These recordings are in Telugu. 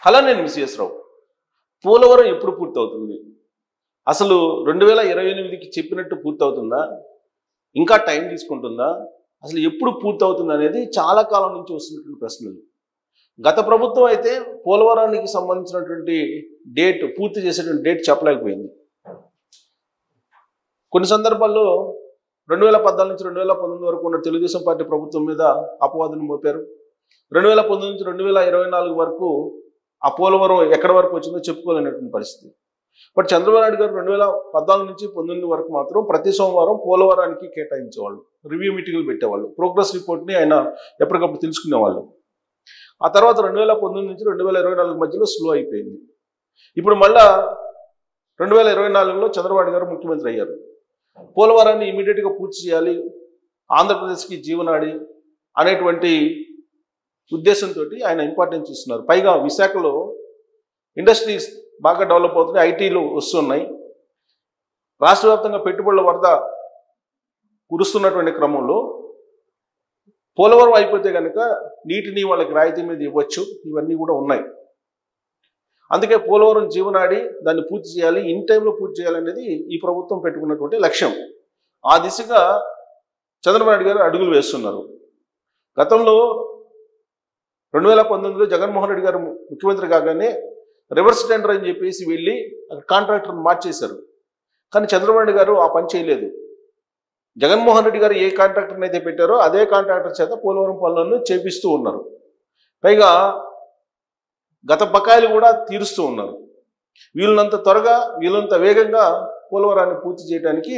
కళానేని విశ్వేశ్వరరావు పోలవరం ఎప్పుడు పూర్తవుతుంది? అసలు 2028కి చెప్పినట్టు పూర్తవుతుందా? ఇంకా టైం తీసుకుంటుందా? అసలు ఎప్పుడు పూర్తవుతుంది అనేది చాలా కాలం నుంచి వస్తున్నటువంటి ప్రశ్నలు. గత ప్రభుత్వం అయితే పోలవరానికి సంబంధించినటువంటి డేట్ పూర్తి చేసేటువంటి డేట్ చెప్పలేకపోయింది. కొన్ని సందర్భాల్లో 2014 నుంచి 2019 వరకు ఉన్న తెలుగుదేశం పార్టీ ప్రభుత్వం మీద అపవాదులు మోపారు. 2019 నుంచి 2024 వరకు ఆ పోలవరం ఎక్కడి వరకు వచ్చిందో చెప్పుకోలేనటువంటి పరిస్థితి. బట్ చంద్రబాబు నాయుడు గారు 2014 నుంచి 19 వరకు మాత్రం ప్రతి సోమవారం పోలవరానికి కేటాయించేవాళ్ళు, రివ్యూ మీటింగ్లు పెట్టేవాళ్ళు, ప్రోగ్రెస్ రిపోర్ట్ని ఆయన ఎప్పటికప్పుడు తెలుసుకునేవాళ్ళు. ఆ తర్వాత 2019 నుంచి 2024 మధ్యలో స్లో అయిపోయింది. ఇప్పుడు మళ్ళా 2024లో చంద్రబాబు గారు ముఖ్యమంత్రి అయ్యారు. పోలవరాన్ని ఇమీడియట్గా పూర్తి చేయాలి, ఆంధ్రప్రదేశ్కి జీవనాడి అనేటువంటి ఉద్దేశంతో ఆయన ఇంపార్టెన్స్ ఇస్తున్నారు. పైగా విశాఖలో ఇండస్ట్రీస్ బాగా డెవలప్ అవుతున్నాయి, ఐటీలు వస్తున్నాయి. రాష్ట్ర వ్యాప్తంగా పెట్టుబడుల వరద కురుస్తున్నటువంటి క్రమంలో పోలవరం అయిపోతే కనుక నీటిని వాళ్ళకి రాయితీ మీద ఇవ్వచ్చు, ఇవన్నీ కూడా ఉన్నాయి. అందుకే పోలవరం జీవనాడి, దాన్ని పూర్తి చేయాలి, ఇన్ టైంలో పూర్తి చేయాలనేది ఈ ప్రభుత్వం పెట్టుకున్నటువంటి లక్ష్యం. ఆ దిశగా చంద్రబాబు నాయుడు గారు అడుగులు వేస్తున్నారు. గతంలో 2019లో జగన్మోహన్ రెడ్డి గారు ముఖ్యమంత్రి కాగానే రివర్స్ టెండర్ అని చెప్పేసి వెళ్ళి కాంట్రాక్టర్ని మార్చేశారు. కానీ చంద్రబాబు నాయుడు గారు ఆ పని చేయలేదు. జగన్మోహన్ రెడ్డి గారు ఏ కాంట్రాక్టర్ని అయితే పెట్టారో అదే కాంట్రాక్టర్ చేత పోలవరం పనులను చేపిస్తూ ఉన్నారు. పైగా గత బకాయిలు కూడా తీరుస్తూ ఉన్నారు. వీళ్ళనంత త్వరగా, వీళ్ళంత వేగంగా పోలవరాన్ని పూర్తి చేయడానికి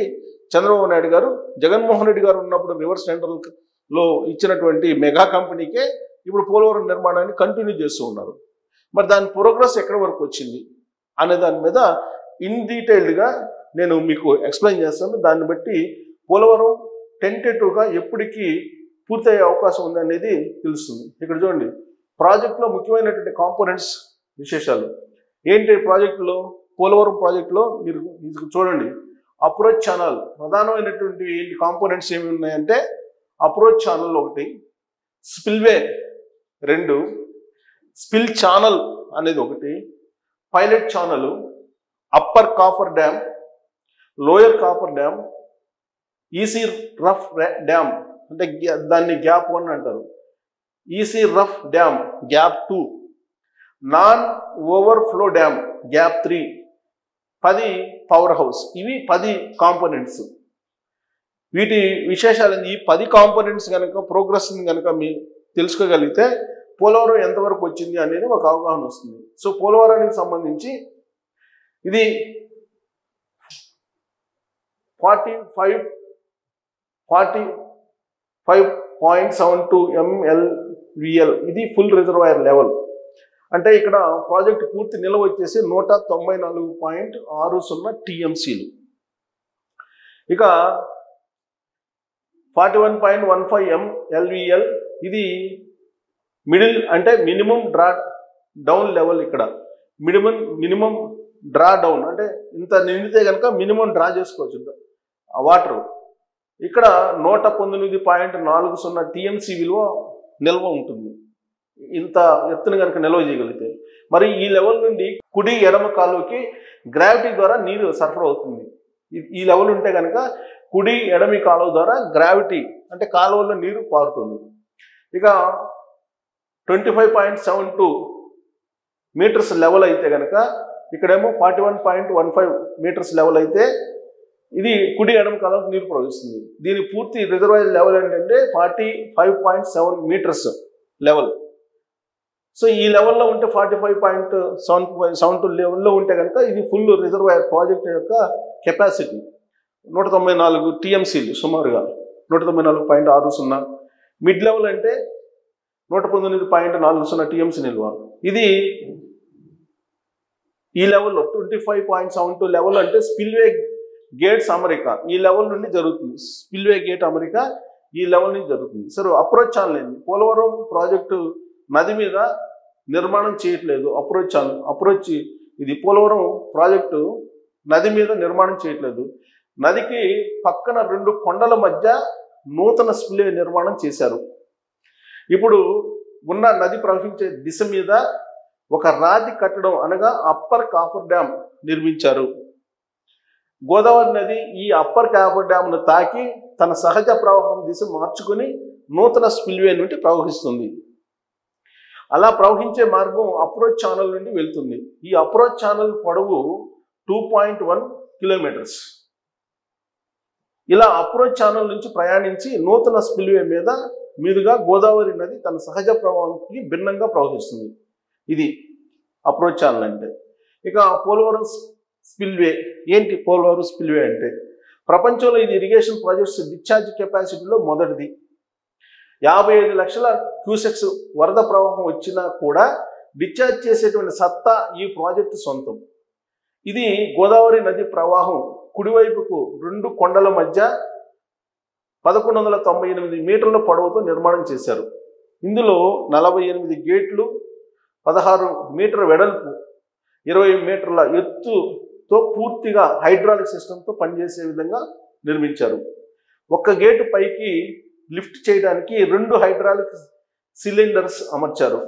చంద్రబాబు నాయుడు గారు జగన్మోహన్ రెడ్డి గారు ఉన్నప్పుడు రివర్స్ టెండర్లో ఇచ్చినటువంటి మెగా కంపెనీకే ఇప్పుడు పోలవరం నిర్మాణాన్ని కంటిన్యూ చేస్తూ ఉన్నారు. మరి దాని ప్రోగ్రెస్ ఎక్కడి వరకు వచ్చింది అనే దాని మీద ఇన్ డీటెయిల్డ్గా నేను మీకు ఎక్స్ప్లెయిన్ చేస్తాను. దాన్ని బట్టి పోలవరం టెంటేటివ్గా ఎప్పటికీ పూర్తయ్యే అవకాశం ఉంది అనేది తెలుస్తుంది. ఇక్కడ చూడండి, ప్రాజెక్టులో ముఖ్యమైనటువంటి కాంపోనెంట్స్ విశేషాలు ఏంటి? ప్రాజెక్టులో, పోలవరం ప్రాజెక్టులో మీరు చూడండి, అప్రోచ్ ఛానల్ ప్రధానమైనటువంటి ఏంటి కాంపోనెంట్స్ ఏమి ఉన్నాయంటే, అప్రోచ్ ఛానల్ ఒకటి, స్పిల్వే 2, స్పిల్ ఛానల్ అనేది ఒకటి, pilot channel, upper coffer dam, lower coffer dam, EC rough dam అంటే దాన్ని గ్యాప్ 1 అంటారు, EC rough dam gap 2, non overflow dam gap 3, 10 power house. ఇవి 10 కాంపోనెంట్స్. వీటి విశేషాలు ఈ 10 కాంపోనెంట్స్ కనుక ప్రోగ్రెస్ని కనుక మీరు తెలుసుకోగలిగితే పోలవరం ఎంతవరకు వచ్చింది అనేది ఒక అవగాహన వస్తుంది. సో పోలవరానికి సంబంధించి ఇది 45.72 MLVL, ఇది ఫుల్ రిజర్వాయర్ లెవెల్. అంటే ఇక్కడ ప్రాజెక్ట్ పూర్తి నిల్వ వచ్చేసి 194.60 TMCలు. ఇక 41.15 MLVL, ఇది మిడిల్ అంటే మినిమం డ్రా డౌన్ లెవెల్. ఇక్కడ మినిమం డ్రా డౌన్ అంటే ఇంత నిండితే కనుక మినిమం డ్రా చేసుకోవచ్చు వాటర్. ఇక్కడ 119.40 TMC విలువ నిల్వ ఉంటుంది, ఇంత ఎత్తున కనుక నిల్వ చేయగలిగితే. మరి ఈ లెవెల్ నుండి కుడి ఎడమ కాలువకి గ్రావిటీ ద్వారా నీరు సరఫరా అవుతుంది. ఈ లెవెల్ ఉంటే కనుక కుడి ఎడమి కాలువ ద్వారా గ్రావిటీ అంటే కాలువలో నీరు పారుతుంది. ఇక 25.72 మీటర్స్ లెవెల్ అయితే కనుక ఇక్కడేమో 41.15 మీటర్స్ లెవెల్ అయితే ఇది కుడి ఎడమ కాలువకు నీరు ప్రవహిస్తుంది. దీని పూర్తి రిజర్వాయర్ లెవెల్ ఏంటంటే 45.7 మీటర్స్ లెవెల్. సో ఈ లెవెల్లో ఉంటే 45.72 లెవెల్లో ఉంటే కనుక ఇది ఫుల్ రిజర్వాయర్ ప్రాజెక్ట్ యొక్క కెపాసిటీ 194 TMCలు, సుమారుగా 194.60. మిడ్ లెవెల్ అంటే 119.40 TMC నిల్వ. ఇది ఈ లెవెల్లో 25.72 లెవెల్ అంటే స్పిల్వే గేట్స్ అమెరికా ఈ లెవెల్ నుండి జరుగుతుంది. స్పిల్వే గేట్ అమెరికా ఈ లెవెల్ నుంచి జరుగుతుంది. సరే, అప్రోచ్ ఛానల్ ఏంది? పోలవరం ప్రాజెక్టు నది మీద నిర్మాణం చేయట్లేదు. అప్రోచ్ ఇది పోలవరం ప్రాజెక్టు నది మీద నిర్మాణం చేయట్లేదు. నదికి పక్కన 2 కొండల మధ్య నూతన స్పిల్వే నిర్మాణం చేశారు. ఇప్పుడు ఉన్న నది ప్రవహించే దిశ మీద ఒక రాతి కట్టడం అనగా అప్పర్ కాఫర్ డ్యామ్ నిర్మించారు. గోదావరి నది ఈ అప్పర్ కాఫర్ డ్యామ్ను తాకి తన సహజ ప్రవాహం దిశ మార్చుకుని నూతన స్పిల్వే నుండి ప్రవహిస్తుంది. అలా ప్రవహించే మార్గం అప్రోచ్ ఛానల్ నుండి వెళ్తుంది. ఈ అప్రోచ్ ఛానల్ పొడవు 2.1 కిలోమీటర్స్. ఇలా అప్రోచ్ ఛానల్ నుంచి ప్రయాణించి నూతన స్పిల్వే మీదుగా గోదావరి నది తన సహజ ప్రవాహానికి భిన్నంగా ప్రవహిస్తుంది. ఇది అప్రోచ్ ఛానల్ అంటే. ఇక పోలవరం స్పిల్వే ఏంటి? పోలవరం స్పిల్వే అంటే ప్రపంచంలో ఇది ఇరిగేషన్ ప్రాజెక్ట్స్ డిశ్చార్జ్ కెపాసిటీలో మొదటిది. 55 లక్షల క్యూసెక్స్ వరద ప్రవాహం వచ్చినా కూడా డిశ్చార్జ్ చేసేటువంటి సత్తా ఈ ప్రాజెక్టు సొంతం. ఇది గోదావరి నది ప్రవాహం కుడివైపుకు 2 కొండల మధ్య 1198 మీటర్ల పొడవుతో నిర్మాణం చేశారు. ఇందులో 48 గేట్లు, 16 మీటర్ల వెడల్పు, 20 మీటర్ల ఎత్తుతో పూర్తిగా హైడ్రాలిక్ సిస్టంతో పనిచేసే విధంగా నిర్మించారు. ఒక్క గేటు పైకి లిఫ్ట్ చేయడానికి 2 హైడ్రాలిక్ సిలిండర్స్ అమర్చారు.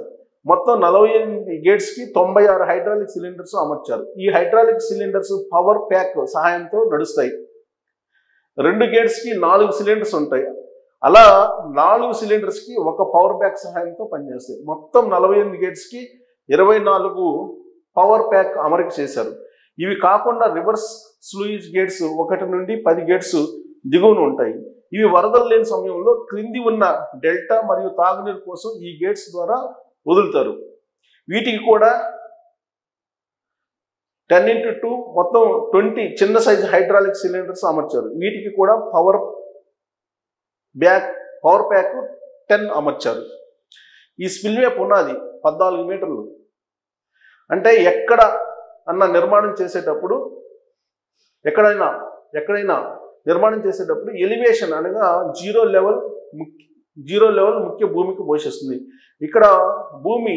మొత్తం 48 గేట్స్కి 96 హైడ్రాలిక్ సిలిండర్స్ అమర్చారు. ఈ హైడ్రాలిక్ సిలిండర్స్ పవర్ ప్యాక్ సహాయంతో నడుస్తాయి. 2 గేట్స్కి 4 సిలిండర్స్ ఉంటాయి. అలా 4 సిలిండర్స్కి ఒక పవర్ ప్యాక్ సహాయంతో పనిచేస్తాయి. మొత్తం 48 గేట్స్కి 24 పవర్ ప్యాక్ అమరిక చేశారు. ఇవి కాకుండా రివర్స్ స్లూయిజ్ గేట్స్ 1 నుండి 10 గేట్స్ దిగువన ఉంటాయి. ఇవి వరదలు లేని సమయంలో క్రింది ఉన్న డెల్టా మరియు తాగునీరు కోసం ఈ గేట్స్ ద్వారా వదులుతారు. వీటికి కూడా 10x2 మొత్తం 20 చిన్న సైజు హైడ్రాలిక్ సిలిండర్స్ అమర్చారు. వీటికి కూడా పవర్ ప్యాక్ 10 అమర్చారు. ఈ స్పిల్వే పునాది 14 మీటర్లు. అంటే ఎక్కడ అన్న నిర్మాణం చేసేటప్పుడు ఎక్కడైనా నిర్మాణం చేసేటప్పుడు ఎలివేషన్ అనగా జీరో లెవెల్ ముఖ్య భూమికి పోషిస్తుంది. ఇక్కడ భూమి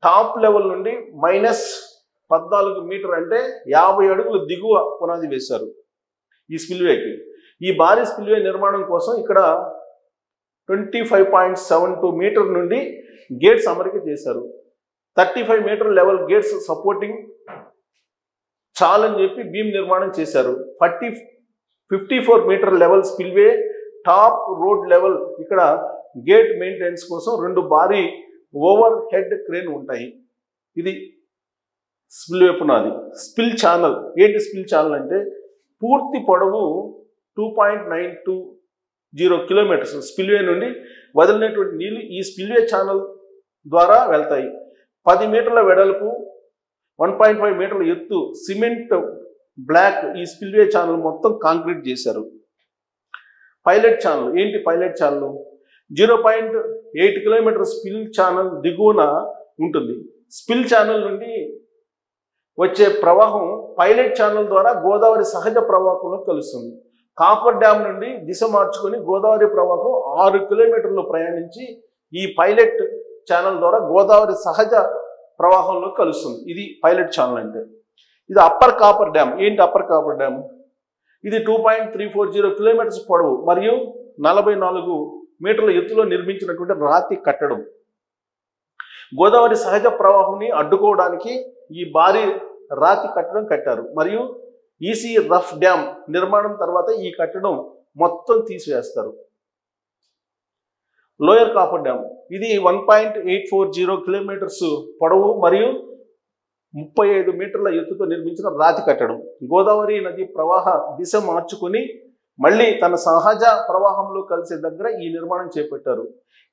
టాప్ లెవెల్ నుండి -14 మీటర్ అంటే 50 అడుగులు దిగువ పునాది వేశారు ఈ స్పిల్వేకి. ఈ భారీ స్పిల్వే నిర్మాణం కోసం ఇక్కడ 25.72 మీటర్ నుండి గేట్స్ అమరిక చేశారు. 35 మీటర్ లెవెల్ గేట్స్ సపోర్టింగ్ చాలని చెప్పి బీమ్ నిర్మాణం చేశారు. 54 meter level spillway top road level ఇక్కడ గేట్ మెయింటెనెన్స్ కోసం 2 భారీ ఓవర్ హెడ్ క్రేన్ ఉంటాయి. ఇది స్పిల్వే పునాది. స్పిల్ ఛానల్ ఏంటి? స్పిల్ ఛానల్ అంటే పూర్తి పొడవు 2.920 కిలోమీటర్స్. స్పిల్వే నుండి వదిలినటువంటి నీళ్లు ఈ స్పిల్వే ఛానల్ ద్వారా వెళ్తాయి. 10 మీటర్ల వెడల్పు, 1.5 మీటర్ల ఎత్తు సిమెంట్ బ్లాక్ ఈ స్పిల్వే ఛానల్ మొత్తం కాంక్రీట్ చేశారు. పైలట్ ఛానల్ ఏంటి? Pilot channel 0.8 kilometer spill channel దిగువన ఉంటుంది. స్పిల్ ఛానల్ నుండి వచ్చే ప్రవాహం పైలట్ ఛానల్ ద్వారా గోదావరి సహజ ప్రవాహంలో కలుస్తుంది. కాఫర్ డ్యామ్ నుండి దిశ మార్చుకొని గోదావరి ప్రవాహం 6 కిలోమీటర్లు ప్రయాణించి ఈ పైలట్ ఛానల్ ద్వారా గోదావరి సహజ ప్రవాహంలో కలుస్తుంది. ఇది పైలట్ ఛానల్ అంటే. ఇది అప్పర్ కాపర్ డ్యామ్ ఏంటి? అప్పర్ కాపర్ డ్యామ్ ఇది 2.340 కిలోమీటర్స్ పొడవు మరియు 44 మీటర్ల ఎత్తులో నిర్మించినటువంటి రాతి కట్టడం. గోదావరి సహజ ప్రవాహాన్ని అడ్డుకోవడానికి ఈ భారీ రాతి కట్టడం కట్టారు. మరియు ఈసీ రఫ్ డ్యామ్ నిర్మాణం తర్వాత ఈ కట్టడం మొత్తం తీసివేస్తారు. లోయర్ కాఫర్ డ్యామ్ ఇది 1.840 కిలోమీటర్స్ పొడవు మరియు 35 మీటర్ల ఎత్తుతో నిర్మించిన రాతి కట్టడం. గోదావరి నది ప్రవాహ దిశ మార్చుకుని మళ్ళీ తన సహజ ప్రవాహంలో కలిసే దగ్గర ఈ నిర్మాణం చేపట్టారు.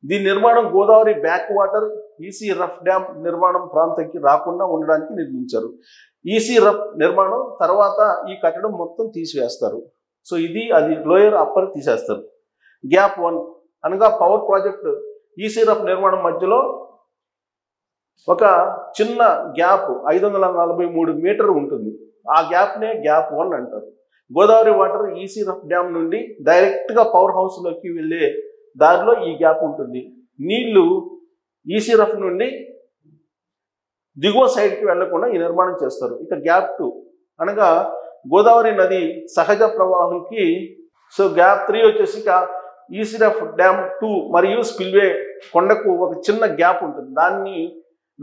దీని నిర్మాణం Godavari back water EC rough dam నిర్మాణం ప్రాంతానికి రాకుండా ఉండడానికి నిర్మించారు. ఈసీ రఫ్ నిర్మాణం తర్వాత ఈ కట్టడం మొత్తం తీసివేస్తారు. సో ఇది అది లోయర్ అప్పర్ తీసేస్తారు. గ్యాప్ 1 అనగా పవర్ ప్రాజెక్ట్ ఈసీ రఫ్ నిర్మాణం మధ్యలో ఒక చిన్న గ్యాప్ 543 మీటర్ ఉంటుంది. ఆ గ్యాప్నే గ్యాప్ 1 అంటారు. Godavari water EC rough dam నుండి డైరెక్ట్గా పవర్ హౌస్లోకి వెళ్ళే దారిలో ఈ గ్యాప్ ఉంటుంది. నీళ్లు ఈసీ రఫ్ నుండి దిగువ సైడ్కి వెళ్లకుండా ఈ నిర్మాణం చేస్తారు. ఇక గ్యాప్ 2 అనగా గోదావరి నది సహజ ప్రవాహానికి. సో గ్యాప్ 3 వచ్చేసి ఈసీ రఫ్ డ్యామ్ 2 మరియు స్పిల్వే కొండకు ఒక చిన్న గ్యాప్ ఉంటుంది. దాన్ని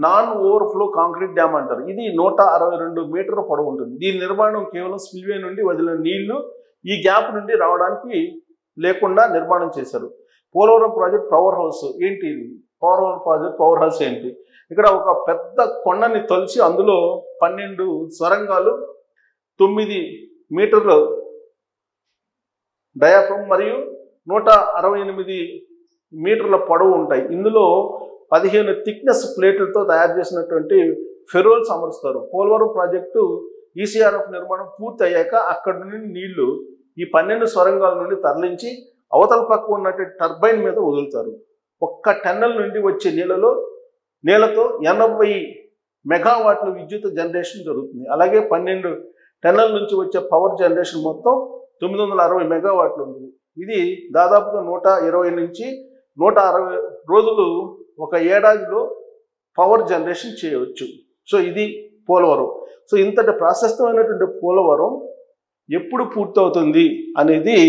నాన్ ఓవర్ఫ్లో కాంక్రీట్ డ్యామ్ అంటారు. ఇది 162 మీటర్ల పొడవు ఉంటుంది. దీని నిర్మాణం కేవలం స్పిల్వే నుండి వదిలిన నీళ్లు ఈ గ్యాప్ నుండి రావడానికి లేకుండా నిర్మాణం చేశారు. పోలవరం ప్రాజెక్ట్ పవర్ హౌస్ ఏంటి? పోలవరం ప్రాజెక్ట్ పవర్ హౌస్ ఏంటి? ఇక్కడ ఒక పెద్ద కొండని తొలిచి అందులో 12 సొరంగాలు 9 మీటర్ల డయాఫ్రమ్ మరియు 168 మీటర్ల పొడవు ఉంటాయి. ఇందులో 15 థిక్నెస్ ప్లేట్లతో తయారు చేసినటువంటి ఫెరోల్స్ అమరుస్తారు. పోలవరం ప్రాజెక్టు ఈసీఆర్ఎఫ్ నిర్మాణం పూర్తి అయ్యాక అక్కడి నుండి నీళ్లు ఈ 12 సొరంగాల నుండి తరలించి అవతల పక్క ఉన్నటువంటి టర్బైన్ మీద వదులుతారు. ఒక్క టన్నెల్ నుండి వచ్చే నీళ్లతో 80 మెగావాట్ల విద్యుత్ జనరేషన్ జరుగుతుంది. అలాగే 12 టన్నెల్ నుంచి వచ్చే పవర్ జనరేషన్ మొత్తం 960 మెగావాట్లు ఉంటుంది. ఇది దాదాపుగా 120 నుంచి 160 రోజులు ఒక ఏడాదిలో పవర్ జనరేషన్ చేయవచ్చు. సో ఇది పోలవరం. సో ఇంతటి ప్రాశస్తమైనటువంటి పోలవరం ఎప్పుడు పూర్తవుతుంది అనేది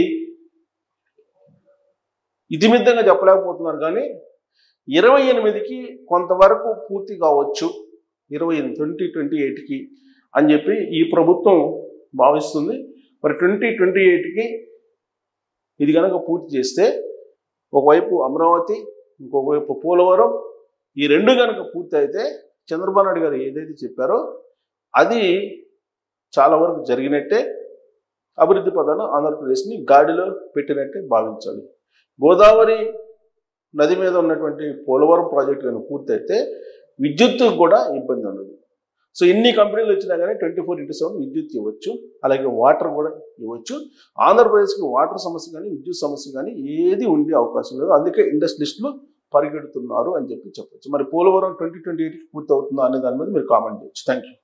ఇతిమిద్దంగా చెప్పలేకపోతున్నారు. కానీ 28కి కొంతవరకు పూర్తి కావచ్చు, 2028కి అని చెప్పి ఈ ప్రభుత్వం భావిస్తుంది. మరి 2028కి ఇది కనుక పూర్తి చేస్తే ఒకవైపు అమరావతి, ఇంకొకవైపు పోలవరం, ఈ రెండు కనుక పూర్తి అయితే చంద్రబాబు నాయుడు గారు ఏదైతే చెప్పారో అది చాలా వరకు జరిగినట్టే, అభివృద్ధి పదాన్ని ఆంధ్రప్రదేశ్ని గాడిలో పెట్టినట్టే భావించాలి. గోదావరి నది మీద ఉన్నటువంటి పోలవరం ప్రాజెక్టు కనుక పూర్తయితే విద్యుత్తుకు కూడా ఇబ్బంది ఉండదు. సో ఎన్ని కంపెనీలు వచ్చినా కానీ 24/7 విద్యుత్ ఇవ్వచ్చు, అలాగే వాటర్ కూడా ఇవ్వచ్చు. ఆంధ్రప్రదేశ్కి వాటర్ సమస్య కానీ విద్యుత్ సమస్య కానీ ఏది ఉండే అవకాశం లేదు. అందుకే ఇండస్ట్రియలిస్టులు పరిగెడుతున్నారు అని చెప్పి చెప్పచ్చు. మరి పోలవరం 2028కి పూర్తి అవుతుందా అనే దాని మీద మీరు కామెంట్ చేయొచ్చు. Thank you.